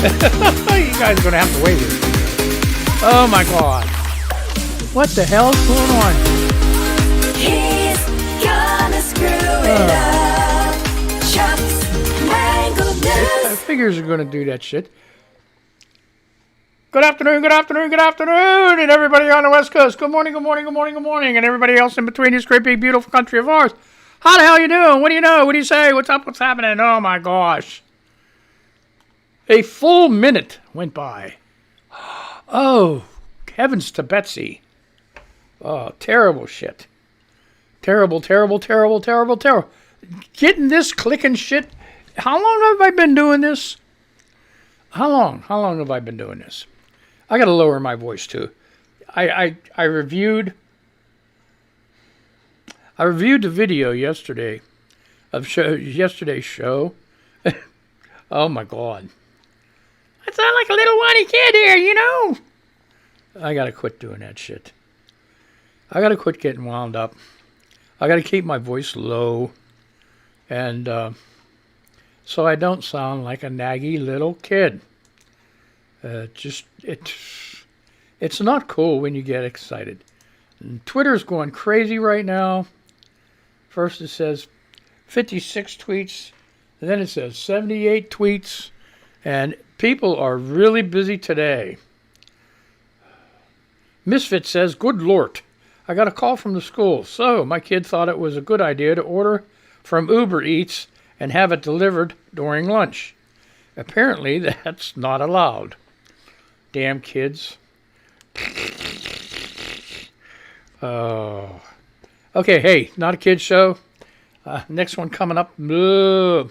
You guys are going to have to wait here. Oh my God. What the hell's going on? He's gonna screw it up. Chuck's Mangled News. Figures are going to do that shit. Good afternoon, good afternoon, good afternoon, and everybody on the West Coast. Good morning, good morning, good morning, good morning, and everybody else in between this great big beautiful country of ours. How the hell you doing? What do you know? What do you say? What's up? What's happening? Oh my gosh. A full minute went by. Oh, heavens to Betsy. Oh, terrible shit. Terrible, terrible, terrible, terrible, terrible. Getting this clicking shit. How long have I been doing this? How long have I been doing this? I got to lower my voice too. I reviewed the video yesterday of yesterday's show. Oh my God. I sound like a little whiny kid here, you know. I got to quit doing that shit. I got to quit getting wound up. I got to keep my voice low. And so I don't sound like a naggy little kid. It's not cool when you get excited. And Twitter's going crazy right now. First it says 56 tweets, and then it says 78 tweets, and people are really busy today. Misfit says, good Lord, I got a call from the school. So my kid thought it was a good idea to order from Uber Eats and have it delivered during lunch. Apparently that's not allowed. Damn kids. Oh. Okay, hey, not a kid's show. Next one coming up. So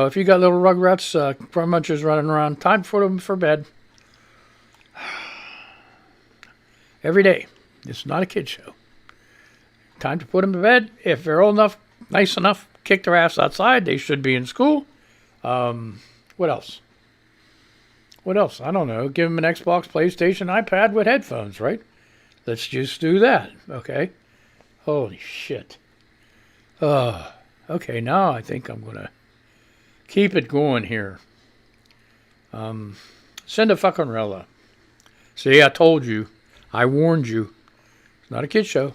if you got little rugrats, munchers running around, time for them for bed. Every day. It's not a kid's show. Time to put them to bed. If they're old enough, nice enough, kick their ass outside. They should be in school. What else? What else? I don't know. Give them an Xbox, PlayStation, iPad with headphones, right? Let's just do that, okay? Holy shit. Okay, now I think I'm going to keep it going here. Send a fucking Rella. See, I told you. I warned you. It's not a kid show.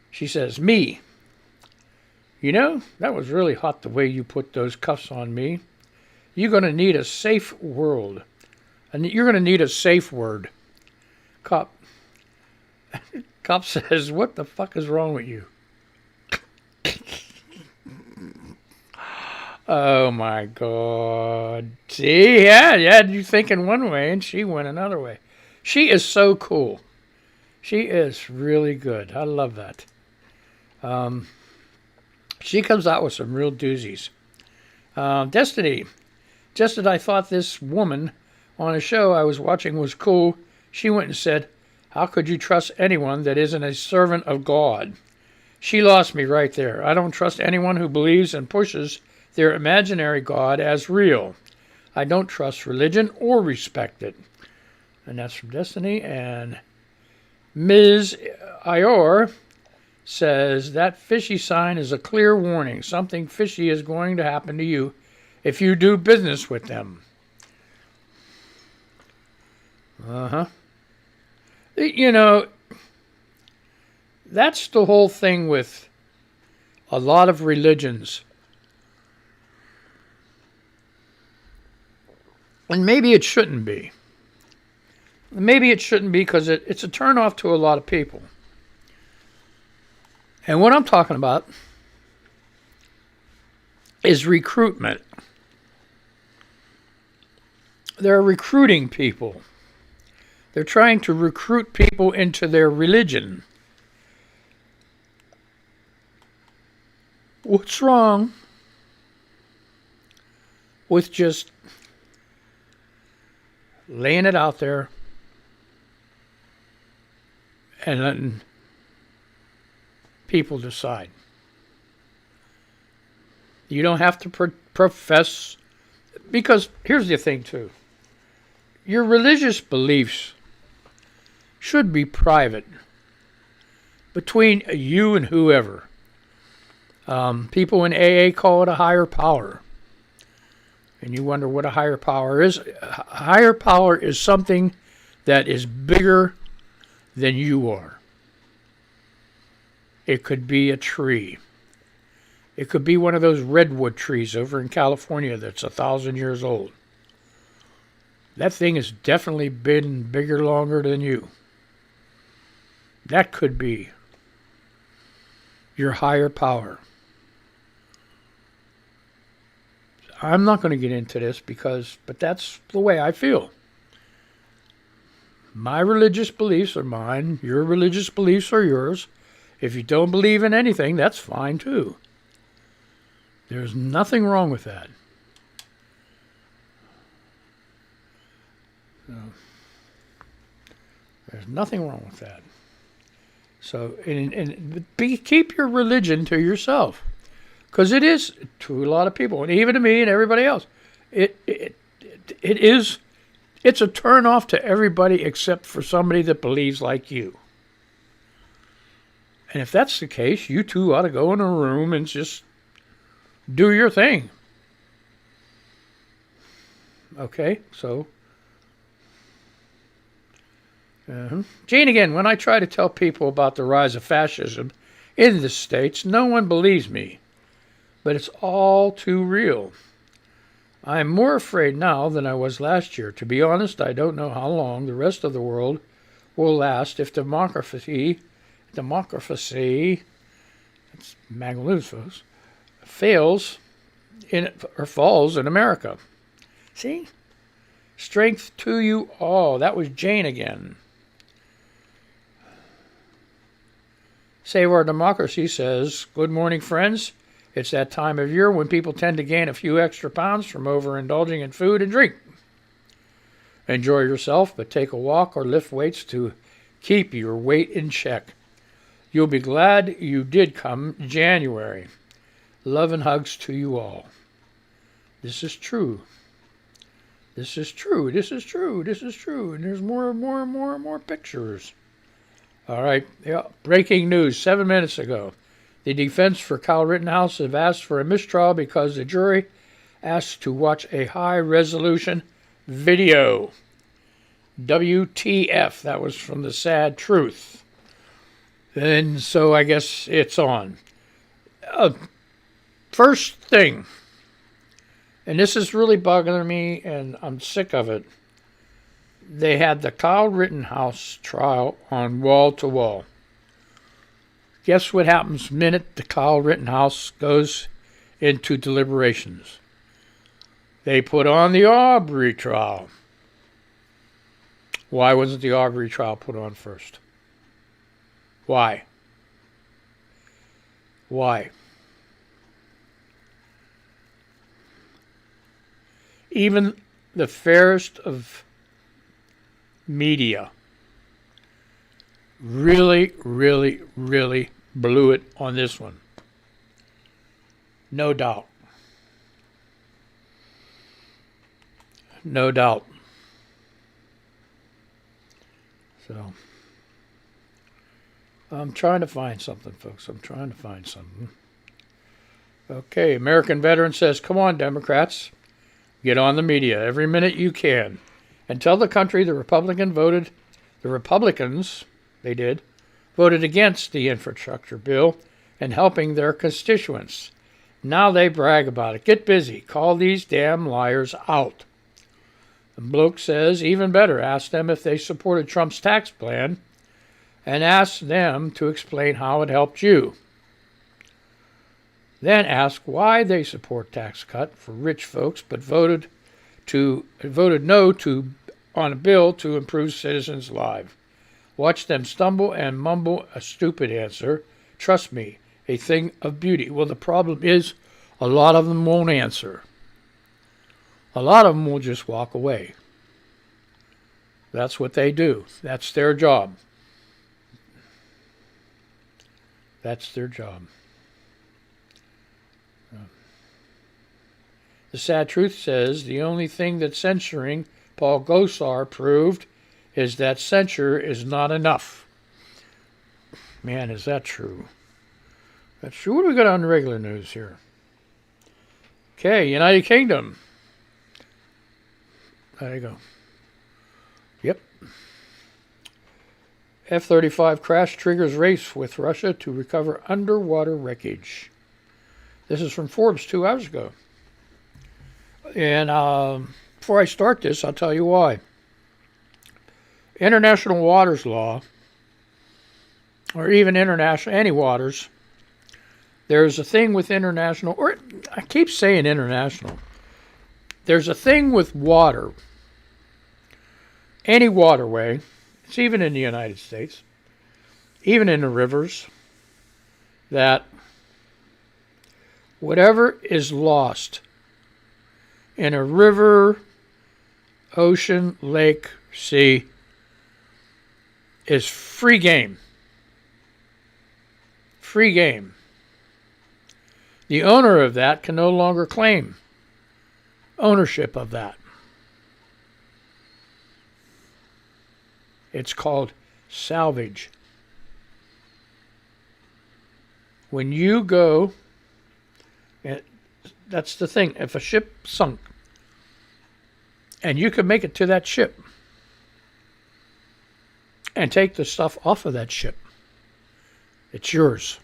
She says, me. You know, that was really hot the way you put those cuffs on me. You're going to need a safe world. And you're going to need a safe word. Cop says, what the fuck is wrong with you? Oh my God. See, yeah, you thinking one way and she went another way. She is so cool. She is really good. I love that. She comes out with some real doozies. Destiny. Just as I thought this woman on a show I was watching was cool, she went and said, how could you trust anyone that isn't a servant of God? She lost me right there. I don't trust anyone who believes and pushes their imaginary God as real. I don't trust religion or respect it. And that's from Destiny. And Ms. Ior says that fishy sign is a clear warning. Something fishy is going to happen to you if you do business with them. You know, that's the whole thing with a lot of religions. And maybe it shouldn't be. Maybe it shouldn't be because it's a turnoff to a lot of people. And what I'm talking about is recruitment. They're recruiting people. They're trying to recruit people into their religion. What's wrong with just laying it out there and letting people decide? You don't have to profess, because here's the thing too. Your religious beliefs should be private between you and whoever. People in AA call it a higher power. And you wonder what a higher power is. A higher power is something that is bigger than you are. It could be a tree. It could be one of those redwood trees over in California that's 1,000 years old. That thing has definitely been bigger longer than you. That could be your higher power. I'm not going to get into this but that's the way I feel. My religious beliefs are mine. Your religious beliefs are yours. If you don't believe in anything, that's fine too. There's nothing wrong with that. So, there's nothing wrong with that. So, keep your religion to yourself. Because it is, to a lot of people, and even to me and everybody else, it's a turn off to everybody except for somebody that believes like you. And if that's the case, you two ought to go in a room and just do your thing. Okay, so. Gene again, when I try to tell people about the rise of fascism in the States, no one believes me. But it's all too real. I am more afraid now than I was last year. To be honest, I don't know how long the rest of the world will last if democracy, it's Mangled News, folks, falls in America. See? Strength to you all. That was Jane again. Save Our Democracy says, good morning, friends. It's that time of year when people tend to gain a few extra pounds from overindulging in food and drink. Enjoy yourself, but take a walk or lift weights to keep your weight in check. You'll be glad you did come January. Love and hugs to you all. This is true. This is true. This is true. This is true. And there's more and more and more and more pictures. All right. Yeah. Breaking news 7 minutes ago. The defense for Kyle Rittenhouse have asked for a mistrial because the jury asked to watch a high-resolution video. WTF. That was from the Sad Truth. And so I guess it's on. First thing, and this is really bugging me, and I'm sick of it. They had the Kyle Rittenhouse trial on wall to wall. Guess what happens the minute the Kyle Rittenhouse goes into deliberations? They put on the Aubrey trial. Why wasn't the Aubrey trial put on first? Why? Why? Even the fairest of media really, really, really blew it on this one. No doubt. No doubt. So, I'm trying to find something, folks. I'm trying to find something. Okay, American Veteran says, come on, Democrats. Get on the media every minute you can and tell the country the Republicans, voted against the infrastructure bill and helping their constituents. Now they brag about it. Get busy. Call these damn liars out. The bloke says, even better, ask them if they supported Trump's tax plan and ask them to explain how it helped you. Then ask why they support tax cut for rich folks but voted no on a bill to improve citizens' lives. Watch them stumble and mumble a stupid answer. Trust me, a thing of beauty. Well, the problem is a lot of them won't answer. A lot of them will just walk away. That's what they do. That's their job. That's their job. The Sad Truth says the only thing that censoring Paul Gosar proved is that censure is not enough. Man, is that true? That's true. What do we got on the regular news here? Okay, United Kingdom. There you go. Yep. F-35 crash triggers race with Russia to recover underwater wreckage. This is from Forbes 2 hours ago. And before I start this, I'll tell you why. International waters law, or even international, any waters, there's a thing with international, or I keep saying international. There's a thing with water, any waterway, it's even in the United States, even in the rivers, that whatever is lost in a river, ocean, lake, sea, is free game. Free game. The owner of that can no longer claim ownership of that. It's called salvage. When you go, that's the thing, if a ship sunk and you could make it to that ship and take the stuff off of that ship, it's yours.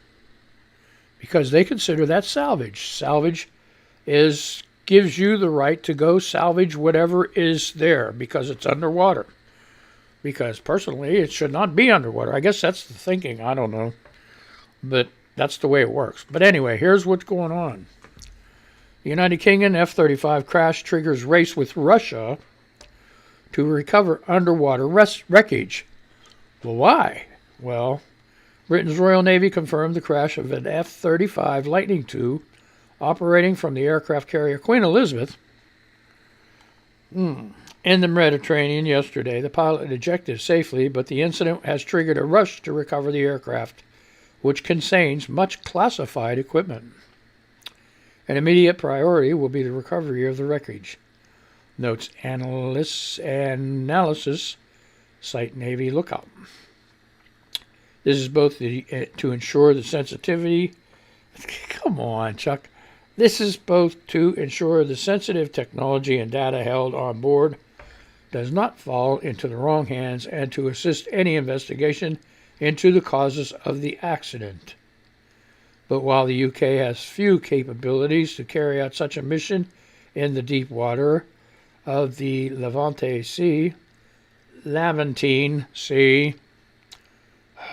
Because they consider that salvage. Salvage gives you the right to go salvage whatever is there because it's underwater. Because personally, it should not be underwater. I guess that's the thinking. I don't know. But that's the way it works. But anyway, here's what's going on. The United Kingdom F-35 crash triggers race with Russia to recover underwater wreckage. Well, why? Well, Britain's Royal Navy confirmed the crash of an F-35 Lightning II operating from the aircraft carrier Queen Elizabeth in the Mediterranean yesterday. The pilot ejected safely, but the incident has triggered a rush to recover the aircraft, which contains much classified equipment. An immediate priority will be the recovery of the wreckage, notes analysis site Navy Lookout. This is both to ensure the sensitivity. Come on, Chuck. This is both to ensure the sensitive technology and data held on board does not fall into the wrong hands and to assist any investigation into the causes of the accident. But while the UK has few capabilities to carry out such a mission in the deep water of the Levantine Sea,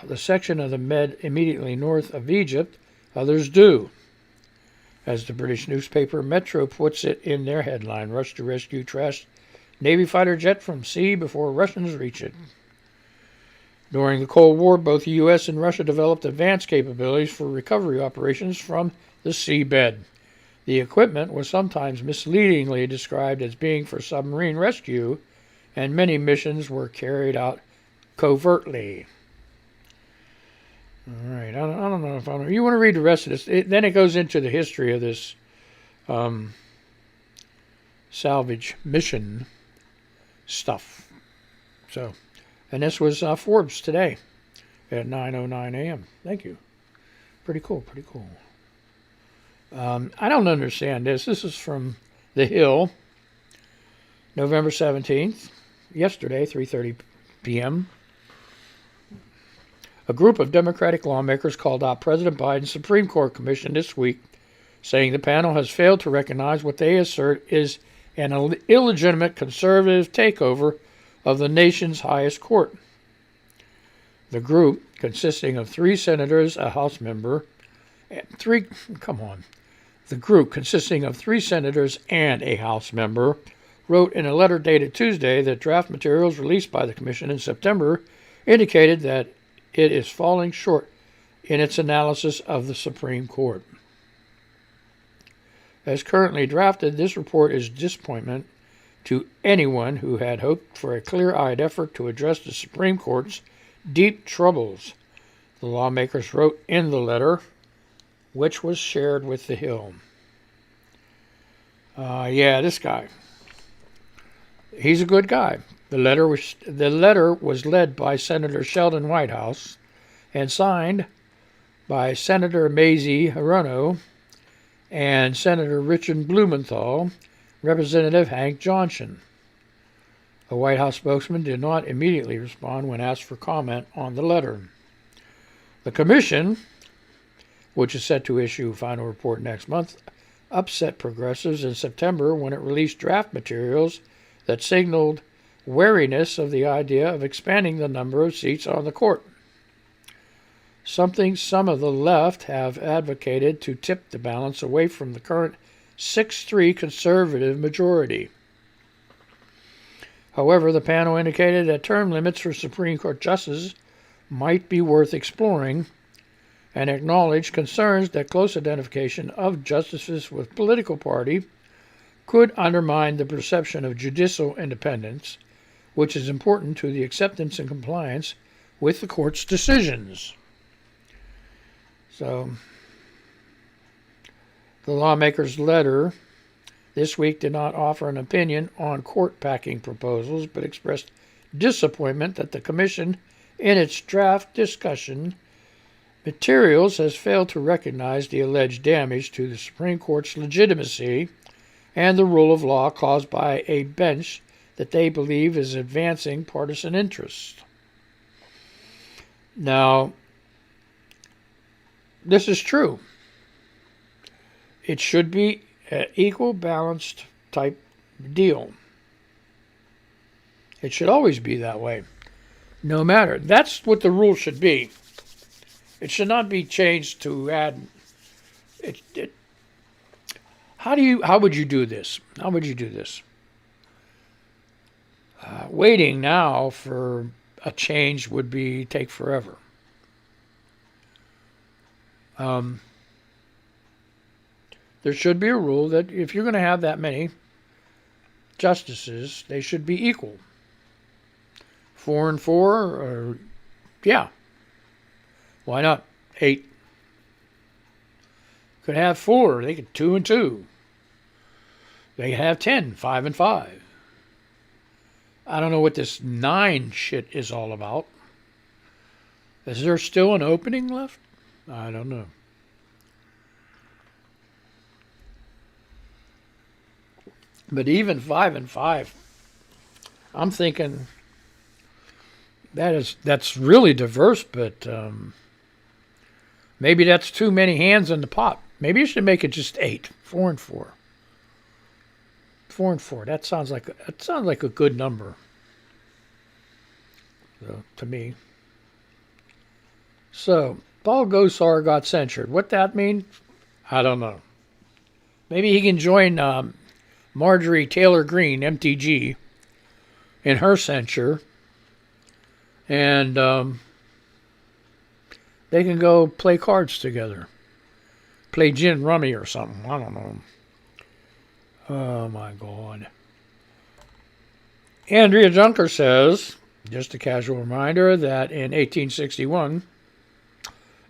the section of the Med immediately north of Egypt, others do. As the British newspaper Metro puts it in their headline, rush to rescue trashed Navy fighter jet from sea before Russians reach it. During the Cold War, both the U.S. and Russia developed advanced capabilities for recovery operations from the seabed. The equipment was sometimes misleadingly described as being for submarine rescue, and many missions were carried out covertly. All right, I don't know if you want to read the rest of this. Then it goes into the history of this salvage mission stuff. So, and this was Forbes today at 9:09 a.m. Thank you. Pretty cool, pretty cool. I don't understand this. This is from The Hill, November 17th, yesterday, 3:30 p.m. A group of Democratic lawmakers called out President Biden's Supreme Court commission this week, saying the panel has failed to recognize what they assert is an illegitimate conservative takeover of the nation's highest court. The group, consisting of three senators, a House member, and a House member, wrote in a letter dated Tuesday that draft materials released by the commission in September indicated that it is falling short in its analysis of the Supreme Court. As currently drafted, this report is disappointment to anyone who had hoped for a clear-eyed effort to address the Supreme Court's deep troubles, the lawmakers wrote in the letter, which was shared with The Hill. This guy. He's a good guy. The letter was led by Senator Sheldon Whitehouse and signed by Senator Mazie Hirono and Senator Richard Blumenthal, Representative Hank Johnson. A White House spokesman did not immediately respond when asked for comment on the letter. The commission, which is set to issue a final report next month, upset progressives in September when it released draft materials that signaled wariness of the idea of expanding the number of seats on the court, something some of the left have advocated to tip the balance away from the current 6-3 conservative majority. However, the panel indicated that term limits for Supreme Court justices might be worth exploring and acknowledged concerns that close identification of justices with political party could undermine the perception of judicial independence, which is important to the acceptance and compliance with the court's decisions. So, the lawmaker's letter this week did not offer an opinion on court packing proposals, but expressed disappointment that the commission, in its draft discussion materials, has failed to recognize the alleged damage to the Supreme Court's legitimacy and the rule of law caused by a bench that they believe is advancing partisan interests. Now, this is true. It should be an equal, balanced type deal. It should always be that way. No matter. That's what the rule should be. It should not be changed to add. How would you do this? How would you do this? Waiting now for a change would take forever. There should be a rule that if you're going to have that many justices, they should be equal. 4 and 4, or yeah. Why not 8? Could have 4. They could 2 and 2. They could have 10, 5 and 5. I don't know what this 9 shit is all about. Is there still an opening left? I don't know. But even 5 and 5, I'm thinking that's really diverse, but maybe that's too many hands in the pot. Maybe you should make it just 8, 4 and 4. 4 and 4. That sounds like a good number. To me. So, Paul Gosar got censured. What that mean? I don't know. Maybe he can join Marjorie Taylor Greene, MTG, in her censure, and they can go play cards together. Play gin rummy or something. I don't know. Oh, my God. Andrea Junker says, just a casual reminder, that in 1861,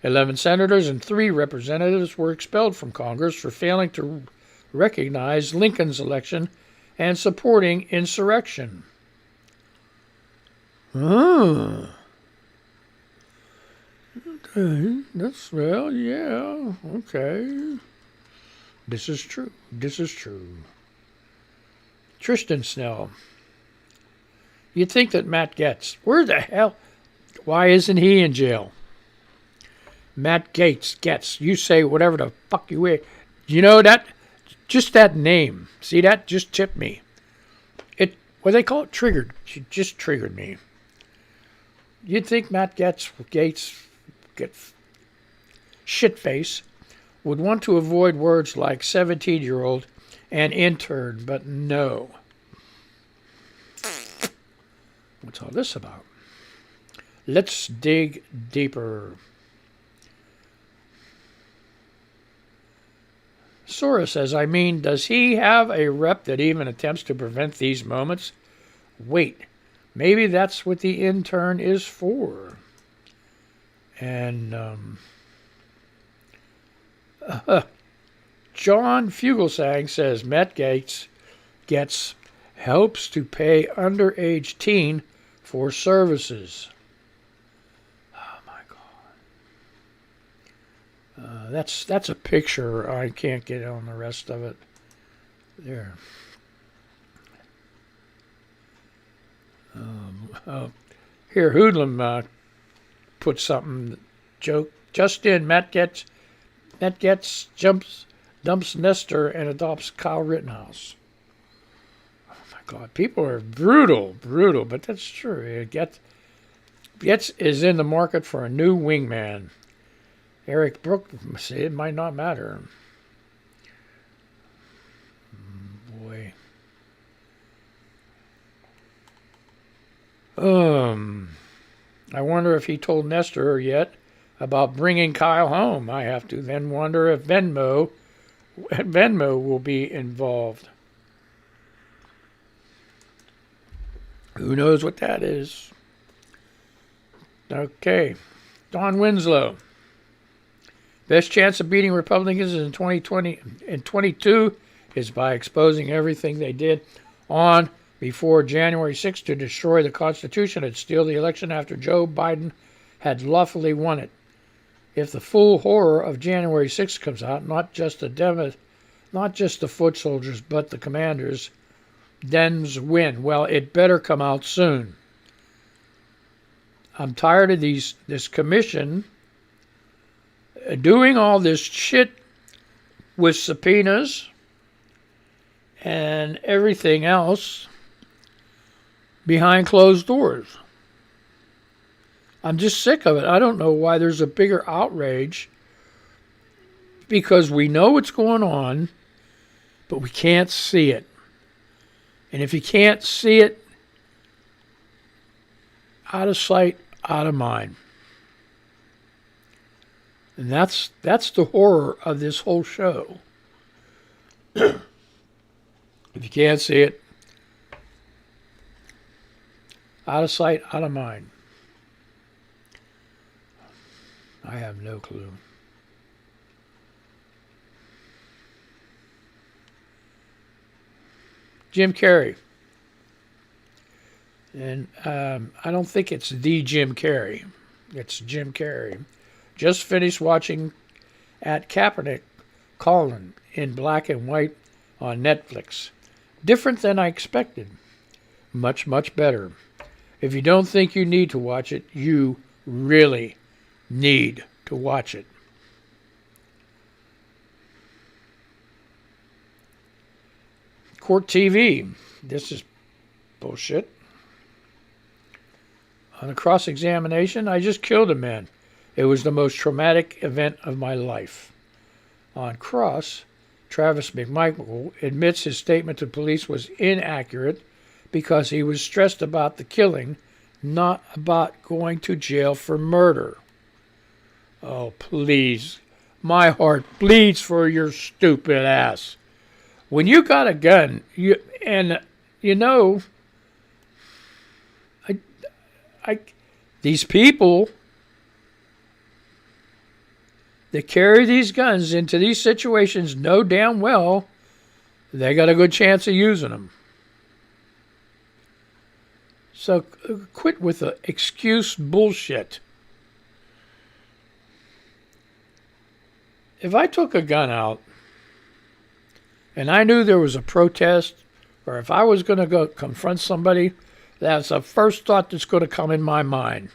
11 senators and 3 representatives were expelled from Congress for failing to recognize Lincoln's election and supporting insurrection. Okay. Yeah, okay. This is true. Tristan Snell. You'd think that Matt Gaetz, where the hell? Why isn't he in jail? Matt Gaetz, you say whatever the fuck you wish. You know that? Just that name. See that? Just tipped me. What they call it? Triggered. She just triggered me. You'd think Matt Gaetz, shitface, would want to avoid words like 17-year-old and intern, but no. What's all this about? Let's dig deeper. Sora says, does he have a rep that even attempts to prevent these moments? Wait, maybe that's what the intern is for. And John Fugelsang says Matt Gaetz helps to pay underage teen for services. Oh my God. That's a picture. I can't get on the rest of it. There. Here, Hoodlum put something joke. Just in, Matt Getz dumps Nestor and adopts Kyle Rittenhouse. Oh my God, people are brutal, but that's true. Getz is in the market for a new wingman. Eric Brook said it might not matter. Boy. I wonder if he told Nestor yet about bringing Kyle home. I have to then wonder if Venmo will be involved. Who knows what that is? Okay. Don Winslow. Best chance of beating Republicans in 2020 and 22 is by exposing everything they did on before January 6th to destroy the Constitution and steal the election after Joe Biden had lawfully won it. If the full horror of January 6th comes out, not just the foot soldiers, but the commanders, Dems win. Well, it better come out soon. I'm tired of this commission doing all this shit with subpoenas and everything else behind closed doors. I'm just sick of it. I don't know why there's a bigger outrage, because we know what's going on, but we can't see it. And if you can't see it, out of sight, out of mind. And that's the horror of this whole show. If you can't see it, out of sight, out of mind. I have no clue. Jim Carrey. And I don't think it's the Jim Carrey. It's Jim Carrey. Just finished watching At Kaepernick Calling in black and white on Netflix. Different than I expected. Much, much better. If you don't think you need to watch it, you really need to watch it. Court TV. This is bullshit. On a cross-examination, I just killed a man. It was the most traumatic event of my life. On cross, Travis McMichael admits his statement to police was inaccurate because he was stressed about the killing, not about going to jail for murder. Oh, please. My heart bleeds for your stupid ass. When you got a gun, these people that carry these guns into these situations know damn well they got a good chance of using them. So quit with the excuse bullshit. If I took a gun out and I knew there was a protest, or if I was going to go confront somebody, that's the first thought that's going to come in my mind.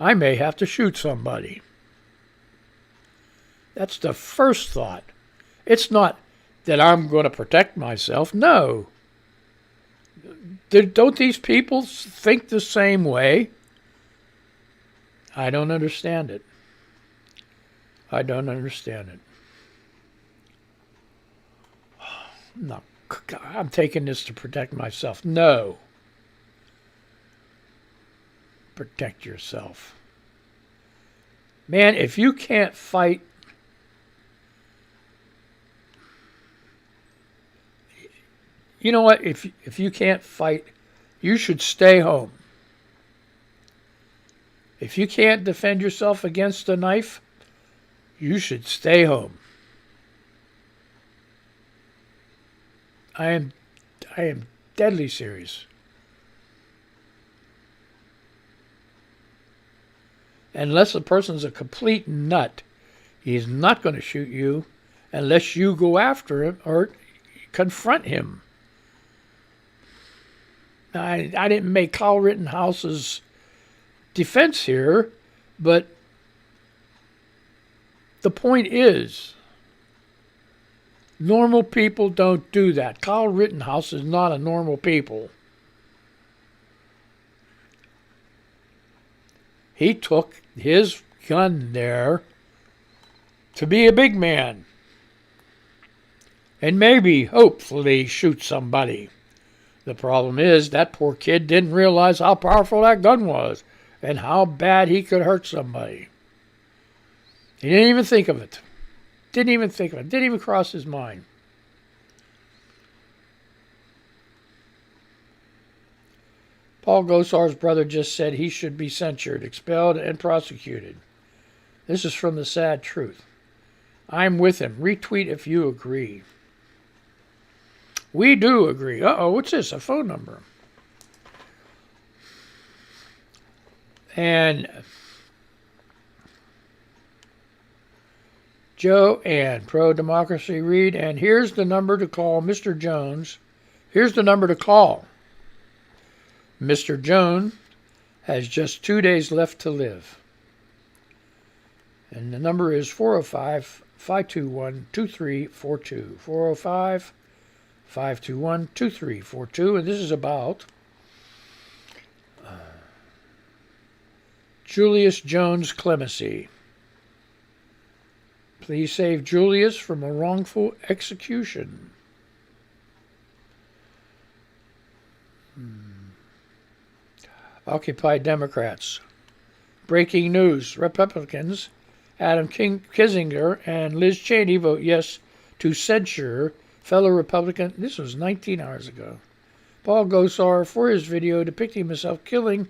I may have to shoot somebody. That's the first thought. It's not that I'm going to protect myself. No. Don't these people think the same way? I don't understand it. I don't understand it. No, I'm taking this to protect myself. No. Protect yourself. Man, if you can't fight, you know what? If you can't fight, you should stay home. If you can't defend yourself against a knife, you should stay home. I am deadly serious. Unless a person's a complete nut, He's not going to shoot you unless you go after him or confront him. Now, I didn't make Kyle Rittenhouse's defense here, but the point is, normal people don't do that. Kyle Rittenhouse is not a normal people. He took his gun there to be a big man. And maybe, hopefully, shoot somebody. The problem is that poor kid didn't realize how powerful that gun was and how bad he could hurt somebody. He didn't even think of it. Didn't even cross his mind. Paul Gosar's brother just said he should be censured, expelled, and prosecuted. This is from The Sad Truth. I'm with him. Retweet if you agree. We do agree. Uh-oh, what's this? A phone number. And Joe and pro-democracy read, and here's the number to call Mr. Jones. Here's the number to call. Mr. Jones has just 2 days left to live. And the number is 405-521-2342. 405-521-2342. And this is about Julius Jones clemency. Please save Julius from a wrongful execution. Occupy Democrats. Breaking news. Republicans Adam Kinzinger and Liz Cheney vote yes to censure fellow Republican. This was 19 hours ago. Paul Gosar for his video depicting himself killing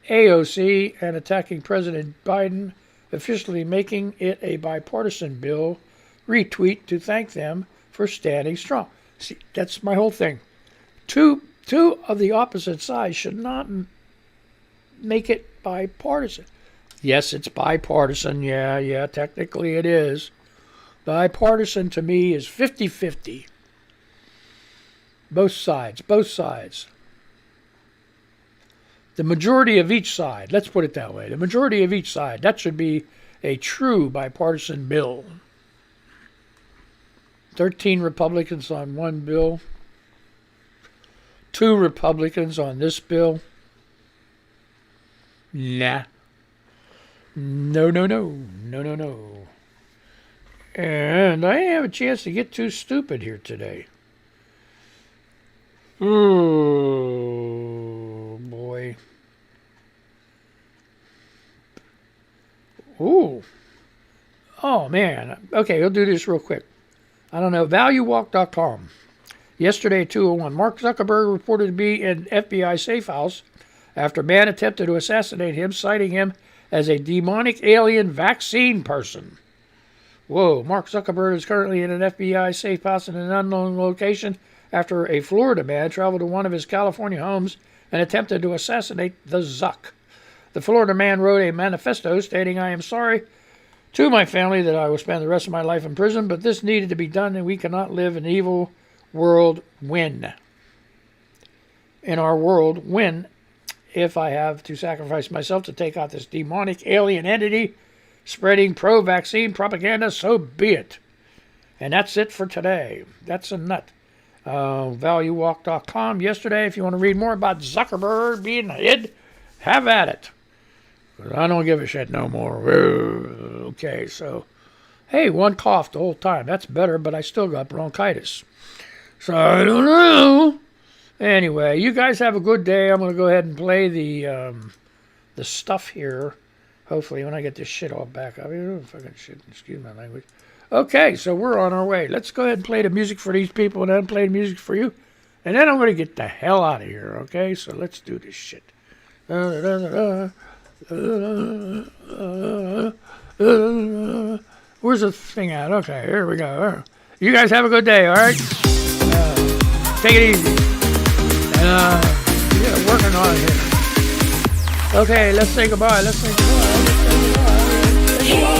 AOC and attacking President Biden, officially making it a bipartisan bill. Retweet to thank them for standing strong. See, that's my whole thing. Two of the opposite sides should not make it bipartisan. Yes, it's bipartisan. Yeah, technically it is. Bipartisan to me is 50-50. Both sides. The majority of each side, let's put it that way. The majority of each side, that should be a true bipartisan bill. 13 Republicans on one bill. 2 Republicans on this bill. Nah. No. And I didn't have a chance to get too stupid here today. Oh, boy. Ooh. Oh, man. Okay, we'll do this real quick. I don't know. ValueWalk.com. Yesterday at 2:01, Mark Zuckerberg reported to be in FBI safe house after a man attempted to assassinate him, citing him as a demonic alien vaccine person. Whoa, Mark Zuckerberg is currently in an FBI safe house in an unknown location after a Florida man traveled to one of his California homes and attempted to assassinate the Zuck. The Florida man wrote a manifesto stating, "I am sorry to my family that I will spend the rest of my life in prison, but this needed to be done and we cannot live in an evil world win. In our world win if I have to sacrifice myself to take out this demonic alien entity spreading pro-vaccine propaganda, so be it." And that's it for today. That's a nut. ValueWalk.com yesterday. If you want to read more about Zuckerberg being hid, have at it. I don't give a shit no more. Okay, so, hey, one cough the whole time. That's better, but I still got bronchitis. So I don't know. Anyway, you guys have a good day. I'm going to go ahead and play the stuff here. Hopefully, when I get this shit all back. I mean, fucking shit. Excuse my language. Okay, so we're on our way. Let's go ahead and play the music for these people and then play the music for you. And then I'm going to get the hell out of here, okay? So let's do this shit. Where's the thing at? Okay, here we go. You guys have a good day, all right? Take it easy. And yeah, working on it here. Okay, let's say goodbye. Let's say goodbye.